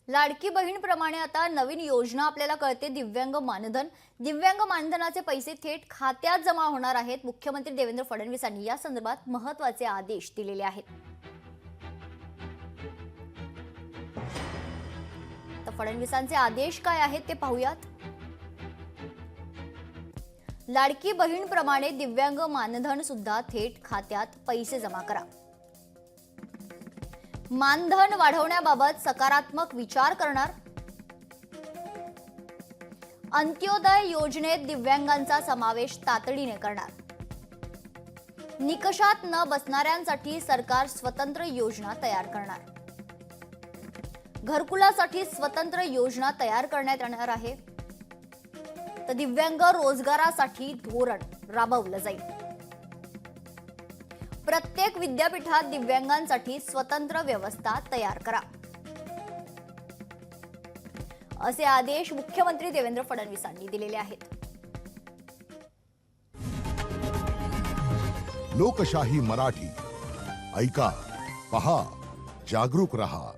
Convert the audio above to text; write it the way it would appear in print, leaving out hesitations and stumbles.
लाडकी बहीण प्रमाणे आता नवीन योजना आपल्याला कळते दिव्यांग मानधन. दिव्यांग मानधनाचे पैसे थेट खात्यात जमा होणार आहेत. मुख्यमंत्री देवेंद्र फडणवीसांनी या संदर्भात महत्त्वाचे आदेश दिलेले आहेत. तर फडणवीसांचे आदेश काय आहेत ते पाहूयात. लाडकी बहीण प्रमाणे दिव्यांग मानधन सुद्धा थेट खात्यात पैसे जमा करा. मानधन वाढवण्याबाबत सकारात्मक विचार करणार. अंत्योदय योजनेत दिव्यांगांचा समावेश तातडीने करणार. निकषात न बसणाऱ्यांसाठी सरकार स्वतंत्र योजना तयार करणार. घरकुलासाठी स्वतंत्र योजना तयार करण्यात येणार आहे. तर दिव्यांग रोजगारासाठी धोरण राबवलं जाईल. प्रत्येक विद्यापीठात दिव्यांगांसाठी स्वतंत्र व्यवस्था तयार करा, असे आदेश मुख्यमंत्री देवेंद्र फडणवीसांनी दिलेले आहेत. लोकशाही मराठी ऐका, पहा, जागरूक रहा.